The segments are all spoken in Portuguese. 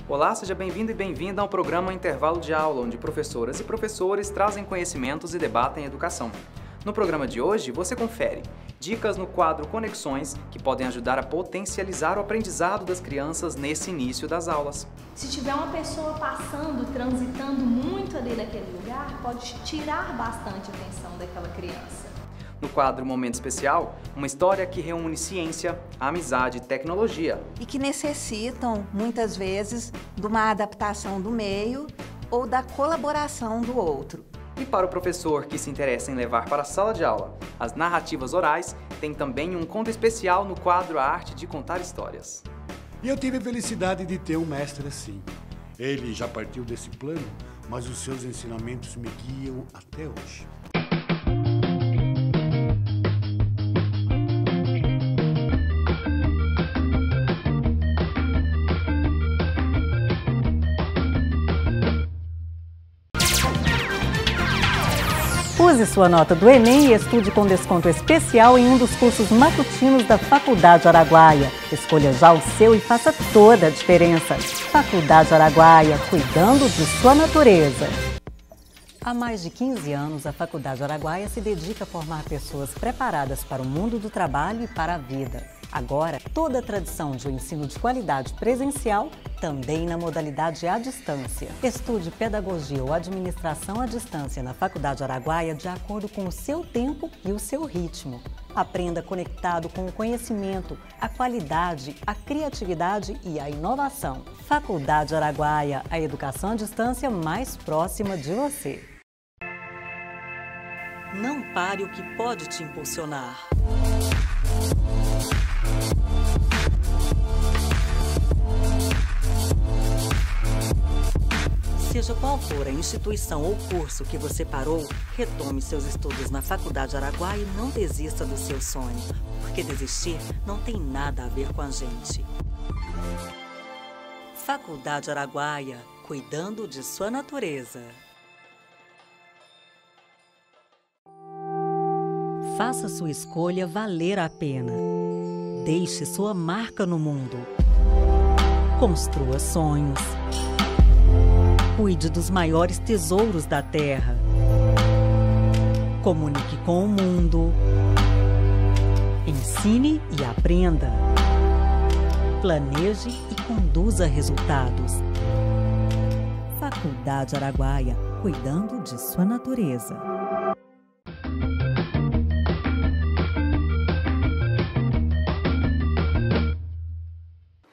Olá, seja bem-vindo e bem-vinda ao programa Intervalo de Aula, onde professoras e professores trazem conhecimentos e debatem educação. No programa de hoje, você confere dicas no quadro Conexões que podem ajudar a potencializar o aprendizado das crianças nesse início das aulas. Se tiver uma pessoa passando, transitando muito ali naquele lugar, pode tirar bastante a atenção daquela criança. No quadro Momento Especial, uma história que reúne ciência, amizade e tecnologia. E que necessitam, muitas vezes, de uma adaptação do meio ou da colaboração do outro. E para o professor que se interessa em levar para a sala de aula as narrativas orais, tem também um conto especial no quadro A Arte de Contar Histórias. E eu tive a felicidade de ter um mestre assim. Ele já partiu desse plano, mas os seus ensinamentos me guiam até hoje. Use sua nota do Enem e estude com desconto especial em um dos cursos matutinos da Faculdade Araguaia. Escolha já o seu e faça toda a diferença. Faculdade Araguaia, cuidando de sua natureza. Há mais de 15 anos, a Faculdade Araguaia se dedica a formar pessoas preparadas para o mundo do trabalho e para a vida. Agora, toda a tradição de um ensino de qualidade presencial, também na modalidade à distância. Estude pedagogia ou administração à distância na Faculdade Araguaia de acordo com o seu tempo e o seu ritmo. Aprenda conectado com o conhecimento, a qualidade, a criatividade e a inovação. Faculdade Araguaia, a educação à distância mais próxima de você. Não pare o que pode te impulsionar. Seja qual for a instituição ou curso que você parou, retome seus estudos na Faculdade Araguaia e não desista do seu sonho, porque desistir não tem nada a ver com a gente. Faculdade Araguaia, cuidando de sua natureza. Faça sua escolha valer a pena. Deixe sua marca no mundo. Construa sonhos. Cuide dos maiores tesouros da terra. Comunique com o mundo. Ensine e aprenda. Planeje e conduza resultados. Faculdade Araguaia, cuidando de sua natureza.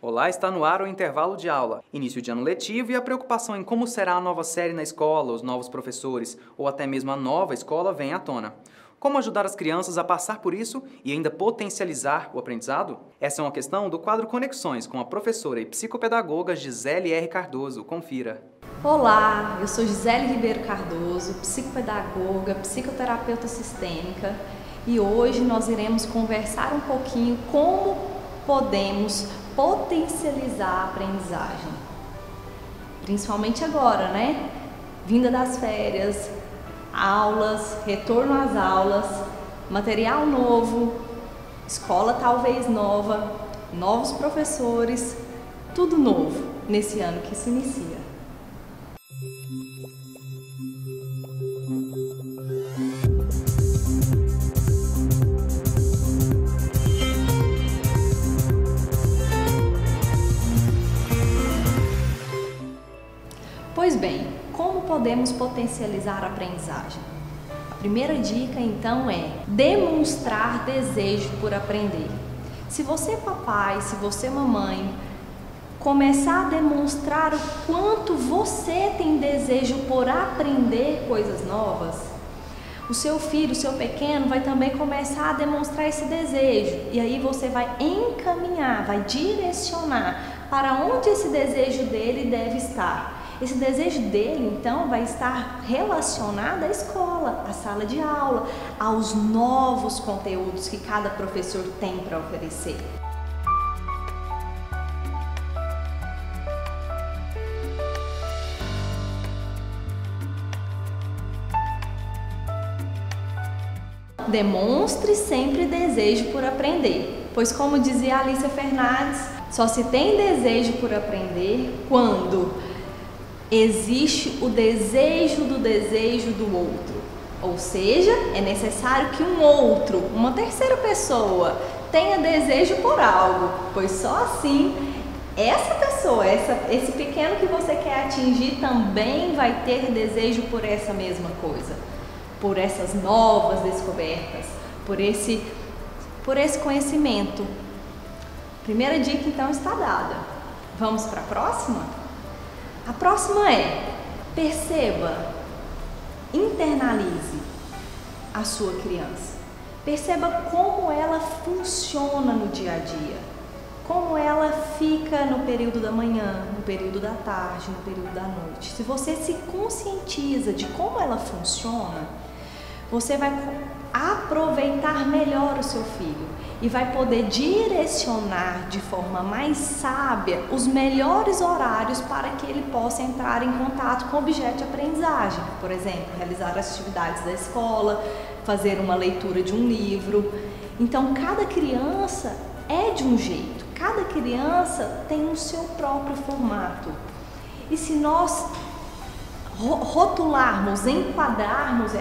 Olá, está no ar o intervalo de aula, início de ano letivo e a preocupação em como será a nova série na escola, os novos professores ou até mesmo a nova escola vem à tona. Como ajudar as crianças a passar por isso e ainda potencializar o aprendizado? Essa é uma questão do quadro Conexões com a professora e psicopedagoga Gisele R. Cardoso. Confira. Olá, eu sou Gisele Ribeiro Cardoso, psicopedagoga, psicoterapeuta sistêmica e hoje nós iremos conversar um pouquinho como podemos potencializar a aprendizagem, principalmente agora, né? Vinda das férias, aulas, retorno às aulas, material novo, escola talvez nova, novos professores, tudo novo nesse ano que se inicia. Pois bem, como podemos potencializar a aprendizagem? A primeira dica, então, é demonstrar desejo por aprender. Se você, papai, se você, mamãe, começar a demonstrar o quanto você tem desejo por aprender coisas novas, o seu filho, o seu pequeno, vai também começar a demonstrar esse desejo. E aí você vai encaminhar, vai direcionar para onde esse desejo dele deve estar. Esse desejo dele, então, vai estar relacionado à escola, à sala de aula, aos novos conteúdos que cada professor tem para oferecer. Demonstre sempre desejo por aprender, pois como dizia Alicia Fernandes, Só se tem desejo por aprender quando existe o desejo do outro. Ou seja, é necessário que um outro, uma terceira pessoa, tenha desejo por algo, pois só assim essa pessoa, esse pequeno que você quer atingir também vai ter desejo por essa mesma coisa, por essas novas descobertas, por esse conhecimento. Primeira dica então está dada. Vamos para a próxima? A próxima é: perceba, internalize a sua criança. Perceba como ela funciona no dia a dia, como ela fica no período da manhã, no período da tarde, no período da noite. Se você se conscientiza de como ela funciona, você vai aproveitar melhor o seu filho e vai poder direcionar de forma mais sábia os melhores horários para que ele possa entrar em contato com o objeto de aprendizagem. Por exemplo, realizar as atividades da escola, fazer uma leitura de um livro. Então, cada criança é de um jeito, cada criança tem o seu próprio formato. E se nós rotularmos, enquadrarmos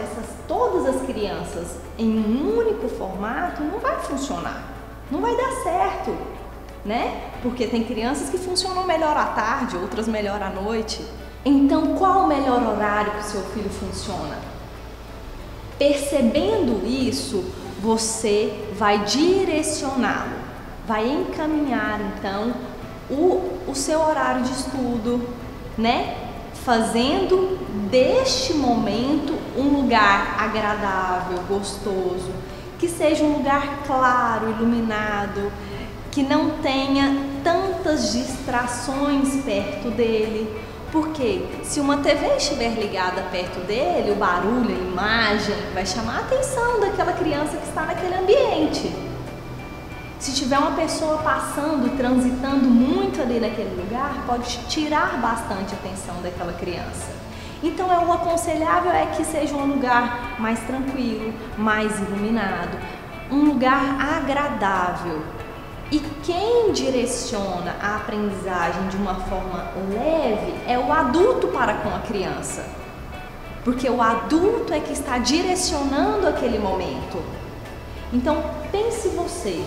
todas as crianças em um único formato, não vai funcionar, não vai dar certo, né? Porque tem crianças que funcionam melhor à tarde, outras melhor à noite. Então, qual o melhor horário que o seu filho funciona? Percebendo isso, você vai direcioná-lo, vai encaminhar então o seu horário de estudo, né? Fazendo deste momento um lugar agradável, gostoso, que seja um lugar claro, iluminado, que não tenha tantas distrações perto dele. Porque se uma TV estiver ligada perto dele, o barulho, a imagem vai chamar a atenção daquela criança que está naquele ambiente. Se tiver uma pessoa passando, transitando muito ali naquele lugar, pode tirar bastante a atenção daquela criança. Então, o aconselhável é que seja um lugar mais tranquilo, mais iluminado, um lugar agradável. E quem direciona a aprendizagem de uma forma leve é o adulto para com a criança. Porque o adulto é que está direcionando aquele momento. Então, pense você.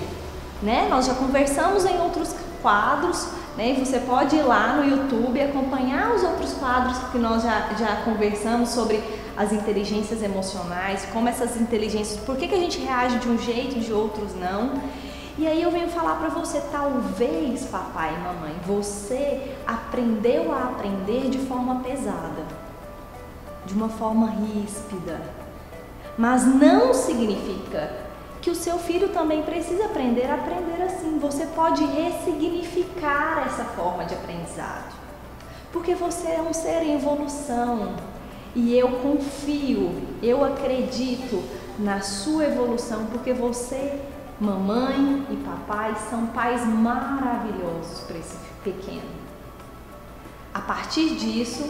Né? Nós já conversamos em outros quadros, né? E você pode ir lá no YouTube e acompanhar os outros quadros que nós já conversamos sobre as inteligências emocionais, como essas inteligências, por que a gente reage de um jeito e de outros não. E aí eu venho falar para você, talvez, papai e mamãe, você aprendeu a aprender de forma pesada, de uma forma ríspida, mas não significa que o seu filho também precisa aprender a aprender assim. Você pode ressignificar essa forma de aprendizagem, porque você é um ser em evolução e eu confio, eu acredito na sua evolução, porque você, mamãe e papai, são pais maravilhosos para esse pequeno. A partir disso,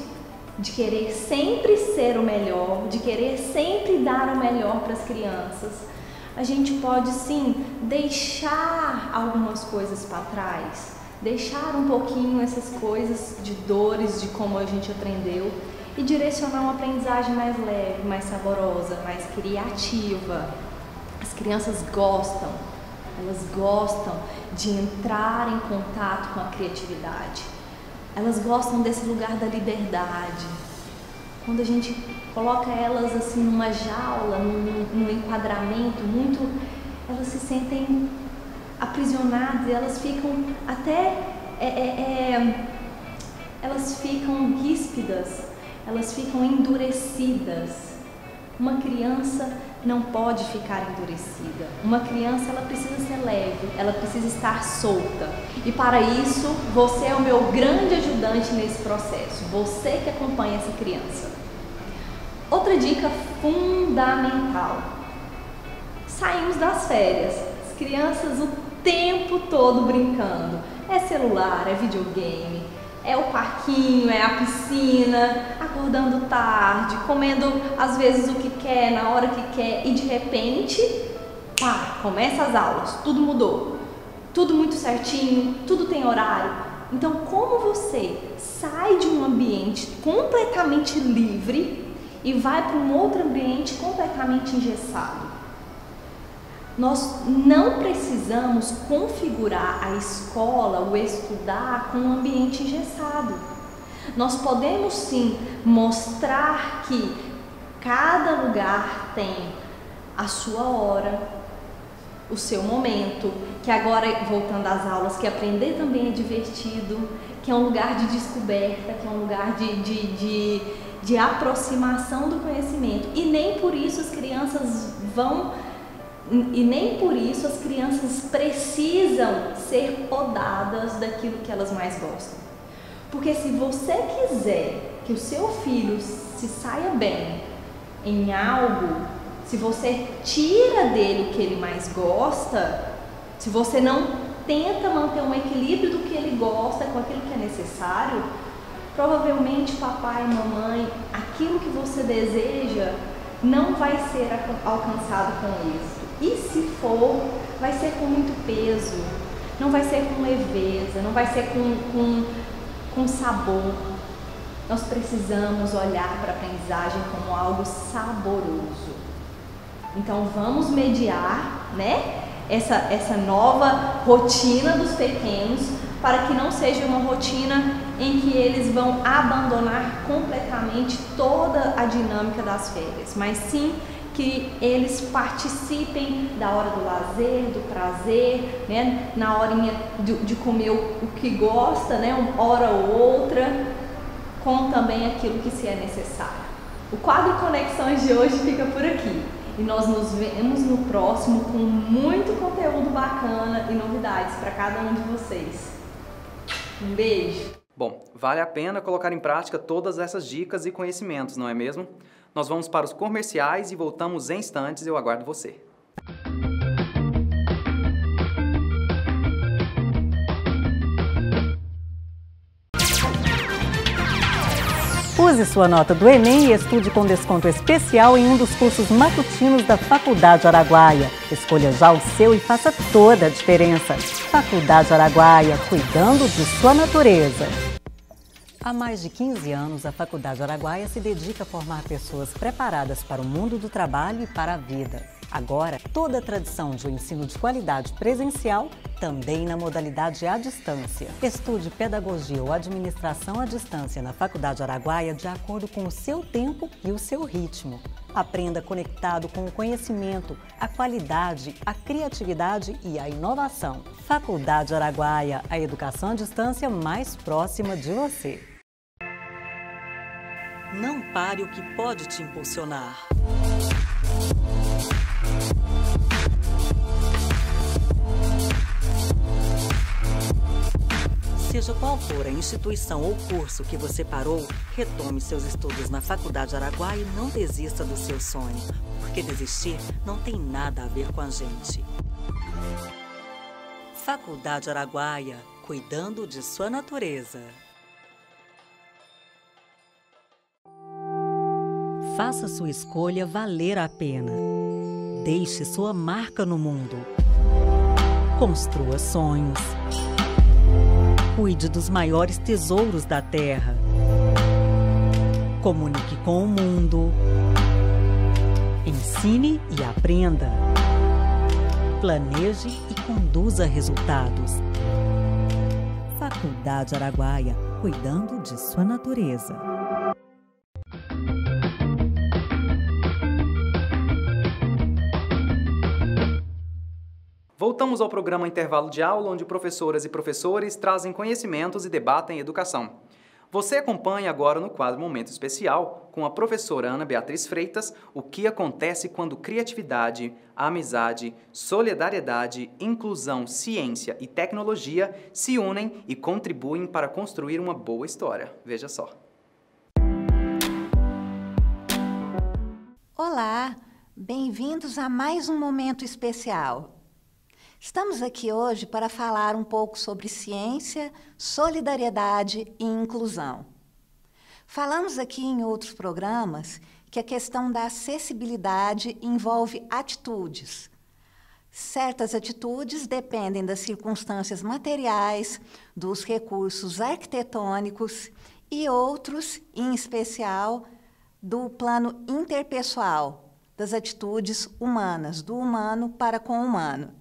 de querer sempre ser o melhor, de querer sempre dar o melhor para as crianças, a gente pode sim deixar algumas coisas para trás, deixar um pouquinho essas coisas de dores, de como a gente aprendeu, e direcionar uma aprendizagem mais leve, mais saborosa, mais criativa. As crianças gostam, elas gostam de entrar em contato com a criatividade, elas gostam desse lugar da liberdade. Quando a gente coloca elas assim numa jaula, num enquadramento muito, elas se sentem aprisionadas e elas ficam até, elas ficam ríspidas, elas ficam endurecidas. Uma criança não pode ficar endurecida. Uma criança, ela precisa ser leve, ela precisa estar solta. E para isso, você é o meu grande ajudante nesse processo, você que acompanha essa criança. Outra dica fundamental: saímos das férias, as crianças o tempo todo brincando, é celular, é videogame, é o parquinho, é a piscina, acordando tarde, comendo às vezes o que quer, na hora que quer, e de repente, pá, começa as aulas, tudo mudou. tudo muito certinho, tudo tem horário. Então, como você sai de um ambiente completamente livre e vai para um outro ambiente completamente engessado? Nós não precisamos configurar a escola, o estudar, com um ambiente engessado. Nós podemos sim mostrar que cada lugar tem a sua hora, o seu momento, que agora, voltando às aulas, que aprender também é divertido, que é um lugar de descoberta, que é um lugar de aproximação do conhecimento. E nem por isso as crianças precisam ser podadas daquilo que elas mais gostam. Porque se você quiser que o seu filho se saia bem em algo, se você tira dele o que ele mais gosta, se você não tenta manter um equilíbrio do que ele gosta com aquilo que é necessário, provavelmente papai e mamãe, aquilo que você deseja não vai ser alcançado com êxito. E se for, vai ser com muito peso, não vai ser com leveza, não vai ser com sabor. Nós precisamos olhar para a aprendizagem como algo saboroso. Então vamos mediar, né, essa nova rotina dos pequenos, para que não seja uma rotina em que eles vão abandonar completamente toda a dinâmica das férias, mas sim que eles participem da hora do lazer, do prazer, né, na horinha de comer o que gosta, né, uma hora ou outra, com também aquilo que se é necessário. O quadro Conexões de hoje fica por aqui. E nós nos vemos no próximo com muito conteúdo bacana e novidades para cada um de vocês. Um beijo! Bom, vale a pena colocar em prática todas essas dicas e conhecimentos, não é mesmo? Nós vamos para os comerciais e voltamos em instantes, eu aguardo você. Use sua nota do Enem e estude com desconto especial em um dos cursos matutinos da Faculdade Araguaia. Escolha já o seu e faça toda a diferença. Faculdade Araguaia, cuidando de sua natureza. Há mais de 15 anos, a Faculdade Araguaia se dedica a formar pessoas preparadas para o mundo do trabalho e para a vida. Agora, toda a tradição de um ensino de qualidade presencial, também na modalidade à distância. Estude pedagogia ou administração à distância na Faculdade Araguaia de acordo com o seu tempo e o seu ritmo. Aprenda conectado com o conhecimento, a qualidade, a criatividade e a inovação. Faculdade Araguaia, a educação à distância mais próxima de você. Não pare o que pode te impulsionar. Seja qual for a instituição ou curso que você parou, retome seus estudos na Faculdade Araguaia e não desista do seu sonho, porque desistir não tem nada a ver com a gente. Faculdade Araguaia, cuidando de sua natureza. Faça sua escolha valer a pena. Deixe sua marca no mundo. Construa sonhos. Cuide dos maiores tesouros da terra. Comunique com o mundo. Ensine e aprenda. Planeje e conduza resultados. Faculdade Araguaia, cuidando de sua natureza. Voltamos ao programa Intervalo de Aula, onde professoras e professores trazem conhecimentos e debatem educação. Você acompanha agora no quadro Momento Especial, com a professora Ana Beatriz Freitas, o que acontece quando criatividade, amizade, solidariedade, inclusão, ciência e tecnologia se unem e contribuem para construir uma boa história. Veja só. Olá, bem-vindos a mais um Momento Especial. Estamos aqui hoje para falar um pouco sobre ciência, solidariedade e inclusão. Falamos aqui em outros programas que a questão da acessibilidade envolve atitudes. Certas atitudes dependem das circunstâncias materiais, dos recursos arquitetônicos e outros, em especial, do plano interpessoal, das atitudes humanas, do humano para com o humano.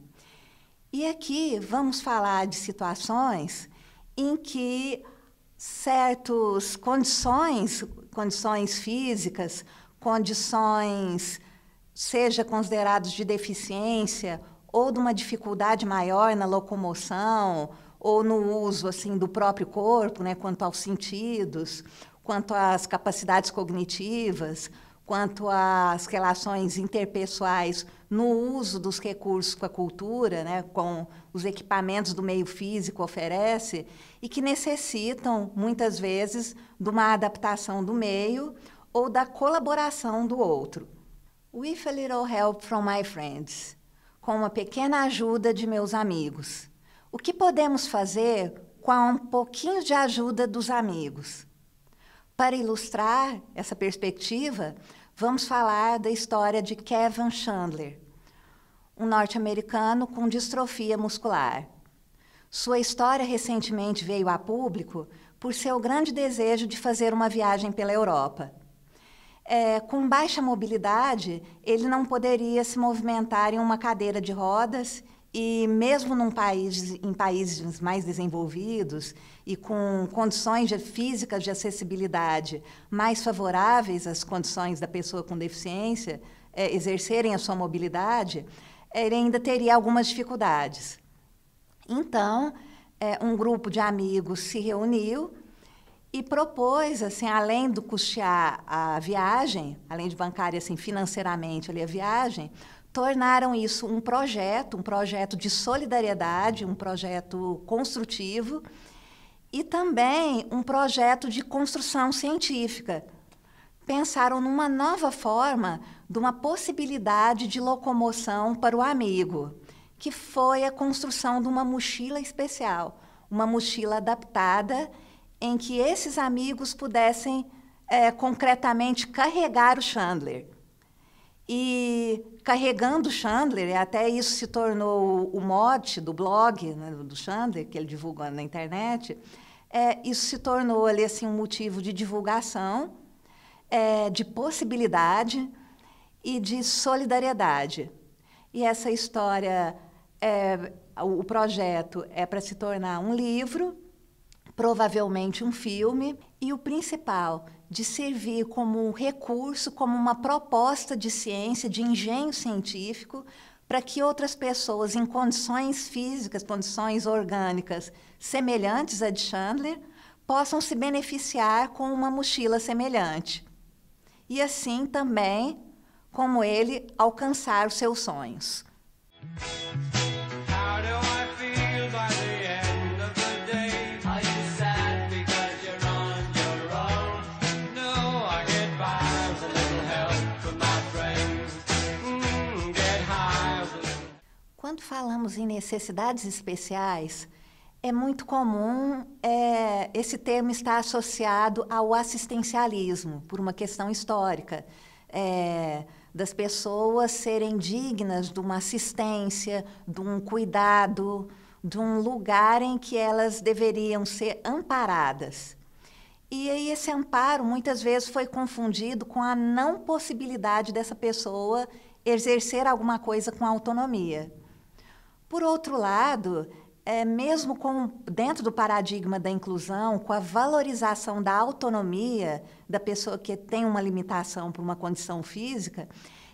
E aqui vamos falar de situações em que certas condições físicas, condições, seja considerados de deficiência ou de uma dificuldade maior na locomoção ou no uso assim do próprio corpo, né, quanto aos sentidos, quanto às capacidades cognitivas, quanto às relações interpessoais no uso dos recursos com a cultura, né, com os equipamentos do meio físico oferece, e que necessitam, muitas vezes, de uma adaptação do meio ou da colaboração do outro. With a little help from my friends, com uma pequena ajuda de meus amigos. O que podemos fazer com um pouquinho de ajuda dos amigos? Para ilustrar essa perspectiva, vamos falar da história de Kevin Chandler, um norte-americano com distrofia muscular. Sua história recentemente veio a público por seu grande desejo de fazer uma viagem pela Europa. Com baixa mobilidade, ele não poderia se movimentar em uma cadeira de rodas e, mesmo em países mais desenvolvidos e com condições físicas de acessibilidade mais favoráveis às condições da pessoa com deficiência exercerem a sua mobilidade, ele ainda teria algumas dificuldades. Então, um grupo de amigos se reuniu e propôs, assim, além de custear a viagem, além de bancar assim, financeiramente ali, a viagem, tornaram isso um projeto de solidariedade, um projeto construtivo e também um projeto de construção científica. Pensaram numa nova forma de uma possibilidade de locomoção para o amigo, que foi a construção de uma mochila especial, uma mochila adaptada em que esses amigos pudessem concretamente carregar o Chandler. E carregando o Chandler, até isso se tornou o mote do blog, né, do Chandler, que ele divulgou na internet, isso se tornou ali, assim, um motivo de divulgação, de possibilidade e de solidariedade. E essa história, o projeto é para se tornar um livro, provavelmente um filme, e o principal, de servir como um recurso, como uma proposta de ciência, de engenho científico, para que outras pessoas em condições físicas, condições orgânicas semelhantes à de Chandler, possam se beneficiar com uma mochila semelhante. E assim também, como ele, alcançar os seus sonhos. Quando falamos em necessidades especiais, é muito comum esse termo estar associado ao assistencialismo, por uma questão histórica, das pessoas serem dignas de uma assistência, de um cuidado, de um lugar em que elas deveriam ser amparadas. E aí esse amparo, muitas vezes, foi confundido com a não possibilidade dessa pessoa exercer alguma coisa com autonomia. Por outro lado, mesmo dentro do paradigma da inclusão, com a valorização da autonomia da pessoa que tem uma limitação por uma condição física,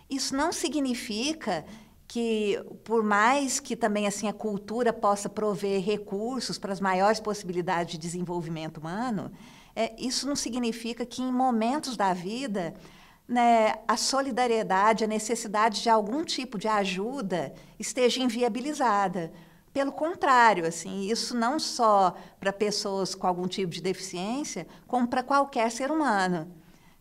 isso não significa que, por mais que também assim, a cultura possa prover recursos para as maiores possibilidades de desenvolvimento humano, isso não significa que, em momentos da vida, né, a solidariedade, a necessidade de algum tipo de ajuda esteja inviabilizada. Pelo contrário, assim, isso não só para pessoas com algum tipo de deficiência, como para qualquer ser humano.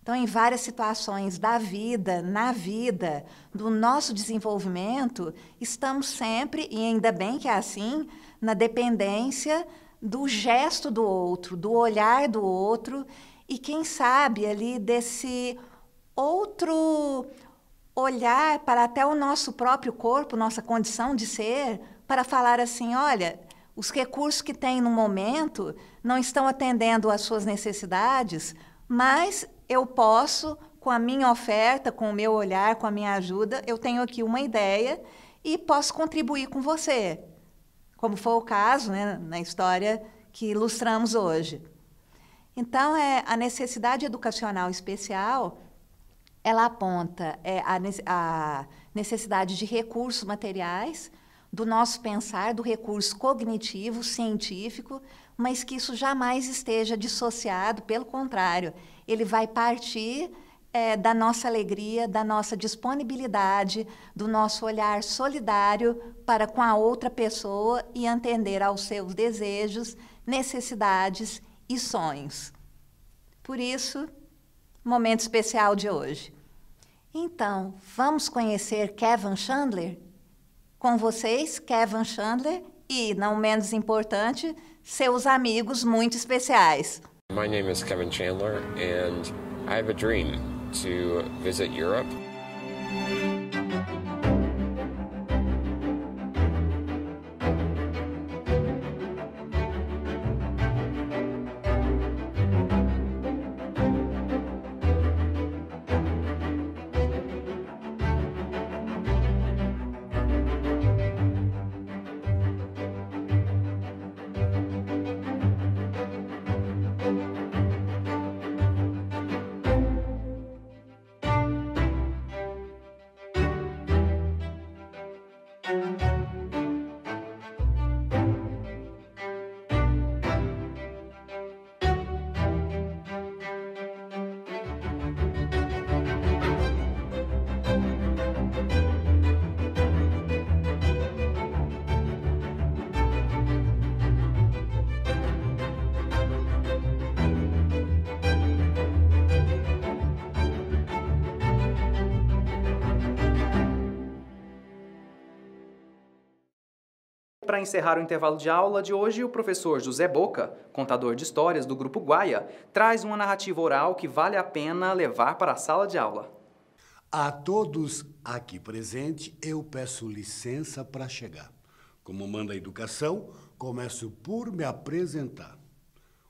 Então, em várias situações da vida, na vida, do nosso desenvolvimento, estamos sempre, e ainda bem que é assim, na dependência do gesto do outro, do olhar do outro, e quem sabe ali desse outro olhar para até o nosso próprio corpo, nossa condição de ser, para falar assim, olha, os recursos que tem no momento não estão atendendo às suas necessidades, mas eu posso, com a minha oferta, com o meu olhar, com a minha ajuda, eu tenho aqui uma ideia e posso contribuir com você, como foi o caso, né, na história que ilustramos hoje. Então, a necessidade educacional especial, ela aponta a necessidade de recursos materiais, do nosso pensar, do recurso cognitivo, científico, mas que isso jamais esteja dissociado, pelo contrário, ele vai partir da nossa alegria, da nossa disponibilidade, do nosso olhar solidário para com a outra pessoa e atender aos seus desejos, necessidades e sonhos. Por isso, momento especial de hoje. Então, vamos conhecer Kevin Chandler? Com vocês, Kevin Chandler e, não menos importante, seus amigos muito especiais. My name is Kevin Chandler and I have a dream to visit Europe. Para encerrar o intervalo de aula de hoje, o professor José Boca, contador de histórias do Grupo Guaia, traz uma narrativa oral que vale a pena levar para a sala de aula. A todos aqui presentes, eu peço licença para chegar. Como manda a educação, começo por me apresentar.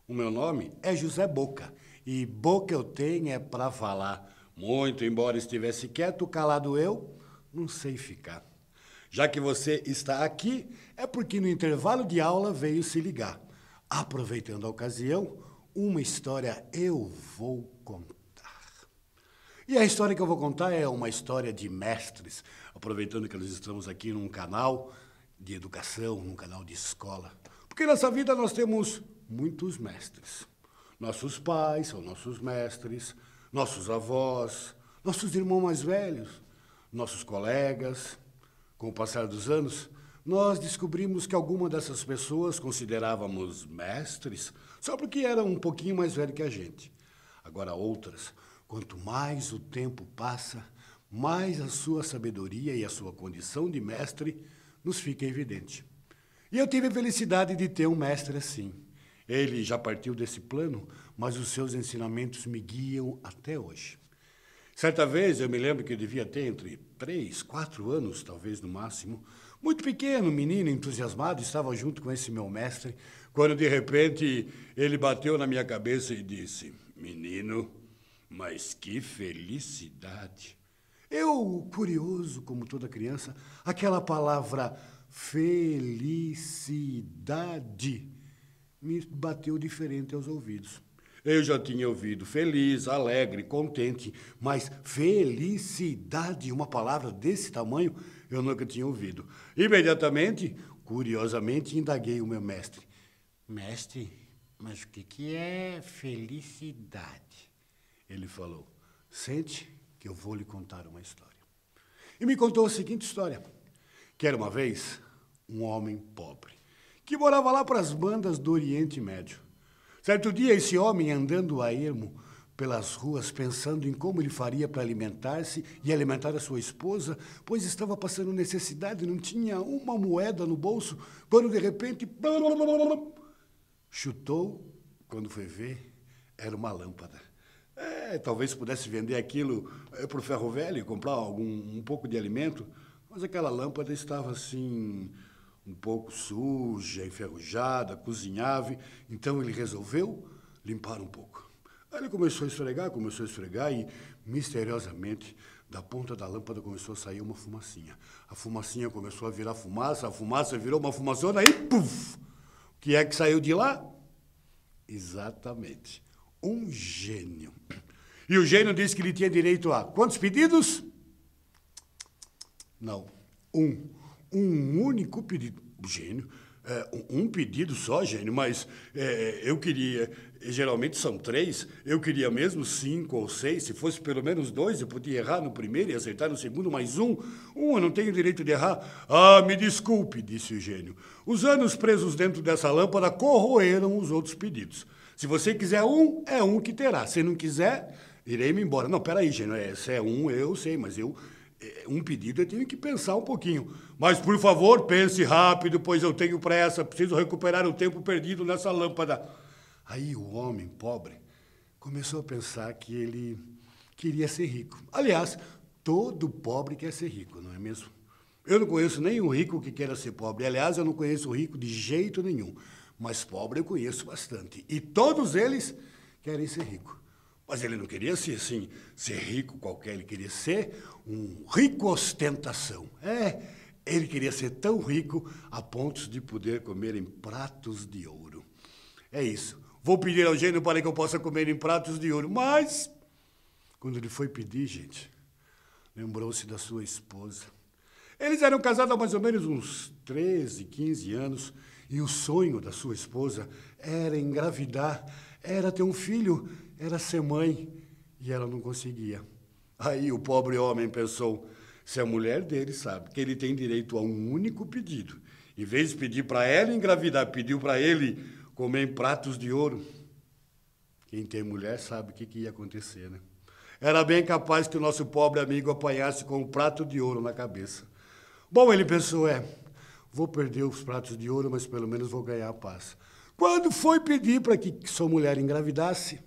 O meu nome é José Boca, e boca eu tenho é para falar. Muito embora estivesse quieto, calado eu, não sei ficar. Já que você está aqui, é porque no intervalo de aula veio se ligar. Aproveitando a ocasião, uma história eu vou contar. E a história que eu vou contar é uma história de mestres, aproveitando que nós estamos aqui num canal de educação, num canal de escola. Porque nessa vida nós temos muitos mestres. Nossos pais são nossos mestres, nossos avós, nossos irmãos mais velhos, nossos colegas. Com o passar dos anos, nós descobrimos que alguma dessas pessoas considerávamos mestres só porque eram um pouquinho mais velhos que a gente. Agora outras, quanto mais o tempo passa, mais a sua sabedoria e a sua condição de mestre nos fica evidente. E eu tive a felicidade de ter um mestre assim. Ele já partiu desse plano, mas os seus ensinamentos me guiam até hoje. Certa vez, eu me lembro que eu devia ter entre 3, 4 anos, talvez no máximo, muito pequeno, menino, entusiasmado, estava junto com esse meu mestre, quando de repente ele bateu na minha cabeça e disse: "Menino, mas que felicidade!" Eu, curioso como toda criança, aquela palavra felicidade me bateu diferente aos ouvidos. Eu já tinha ouvido feliz, alegre, contente, mas felicidade, uma palavra desse tamanho, eu nunca tinha ouvido. Imediatamente, curiosamente, indaguei o meu mestre. "Mestre, mas o que é felicidade?" Ele falou: "Sente que eu vou lhe contar uma história." E me contou a seguinte história, que era uma vez um homem pobre, que morava lá para as bandas do Oriente Médio. Certo dia, esse homem, andando a ermo pelas ruas, pensando em como ele faria para alimentar-se e alimentar a sua esposa, pois estava passando necessidade, não tinha uma moeda no bolso, quando de repente chutou, quando foi ver, era uma lâmpada. Talvez pudesse vender aquilo para o ferro velho e comprar um pouco de alimento, mas aquela lâmpada estava assim, um pouco suja, enferrujada, cozinhável, então ele resolveu limpar um pouco. Aí ele começou a esfregar e, misteriosamente, da ponta da lâmpada começou a sair uma fumacinha. A fumacinha começou a virar fumaça, a fumaça virou uma fumaçona e puf! O que é que saiu de lá? Exatamente, um gênio. E o gênio disse que ele tinha direito a quantos pedidos? Não, um único pedido. Gênio, um pedido só, gênio, mas eu queria, geralmente são 3, eu queria mesmo 5 ou 6, se fosse pelo menos 2, eu podia errar no primeiro e acertar no segundo, mas um eu não tenho direito de errar. Ah, me desculpe, disse o gênio, os anos presos dentro dessa lâmpada corroeram os outros pedidos. Se você quiser é um que terá, se não quiser, irei-me embora. Não, peraí, gênio, se é um, eu sei, mas um pedido eu tenho que pensar um pouquinho. Mas, por favor, pense rápido, pois eu tenho pressa, preciso recuperar o tempo perdido nessa lâmpada. Aí o homem pobre começou a pensar que ele queria ser rico. Aliás, todo pobre quer ser rico, não é mesmo? Eu não conheço nenhum rico que queira ser pobre. Aliás, eu não conheço rico de jeito nenhum. Mas pobre eu conheço bastante. E todos eles querem ser rico. Mas ele não queria ser assim, ser rico qualquer, ele queria ser um rico ostentação. Ele queria ser tão rico a ponto de poder comer em pratos de ouro. É isso. Vou pedir ao gênio para que eu possa comer em pratos de ouro. Mas, quando ele foi pedir, gente, lembrou-se da sua esposa. Eles eram casados há mais ou menos uns 13, 15 anos, e o sonho da sua esposa era engravidar, era ter um filho, era ser mãe, e ela não conseguia. Aí o pobre homem pensou, se a mulher dele sabe que ele tem direito a um único pedido, em vez de pedir para ela engravidar, pediu para ele comer em pratos de ouro, quem tem mulher sabe o que ia acontecer, né? Era bem capaz que o nosso pobre amigo apanhasse com um prato de ouro na cabeça. Bom, ele pensou, vou perder os pratos de ouro, mas pelo menos vou ganhar a paz. Quando foi pedir para que sua mulher engravidasse,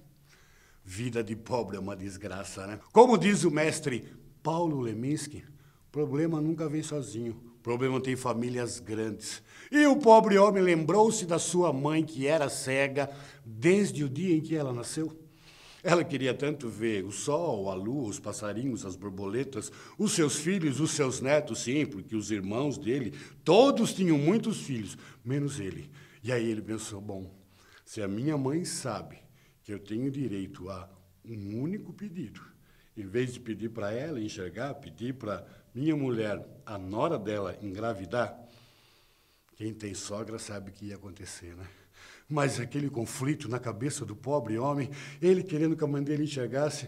vida de pobre é uma desgraça, né? Como diz o mestre Paulo Leminski, problema nunca vem sozinho, problema tem famílias grandes. E o pobre homem lembrou-se da sua mãe, que era cega desde o dia em que ela nasceu. Ela queria tanto ver o sol, a lua, os passarinhos, as borboletas, os seus filhos, os seus netos, sim, porque os irmãos dele, todos tinham muitos filhos, menos ele. E aí ele pensou, bom, se a minha mãe sabe que eu tenho direito a um único pedido, em vez de pedir para ela enxergar, pedir para minha mulher, a nora dela, engravidar, quem tem sogra sabe o que ia acontecer, né? Mas aquele conflito na cabeça do pobre homem, ele querendo que a mãe dele enxergasse,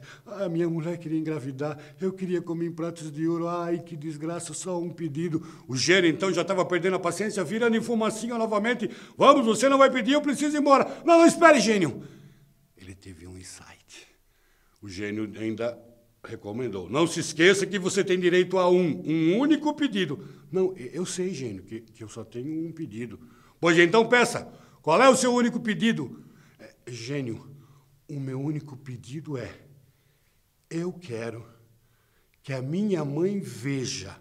minha mulher queria engravidar, eu queria comer em pratos de ouro, ai, que desgraça, só um pedido. O gênio, então, já estava perdendo a paciência, virando em fumacinha novamente. Vamos, você não vai pedir, eu preciso ir embora. Não, espere, gênio. Ele teve um insight. O gênio ainda recomendou, não se esqueça que você tem direito a um único pedido. Não, eu sei, gênio, que eu só tenho um pedido. Pois então peça. Qual é o seu único pedido? Gênio, o meu único pedido é, eu quero que a minha mãe veja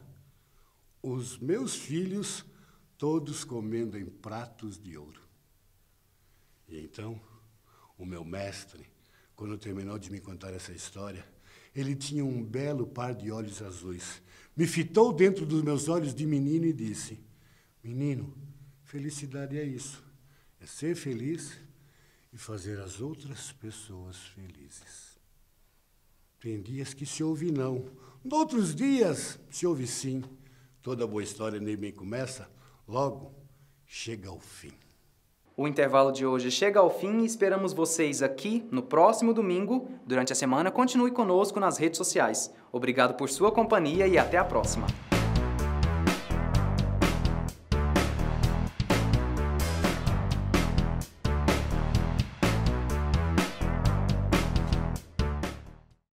os meus filhos todos comendo em pratos de ouro. E então, o meu mestre, quando terminou de me contar essa história, ele tinha um belo par de olhos azuis. Me fitou dentro dos meus olhos de menino e disse, menino, felicidade é isso. É ser feliz e fazer as outras pessoas felizes. Tem dias que se ouve não, noutros dias se ouve sim. Toda boa história nem bem começa, logo chega ao fim. O intervalo de hoje chega ao fim e esperamos vocês aqui no próximo domingo. Durante a semana, continue conosco nas redes sociais. Obrigado por sua companhia e até a próxima.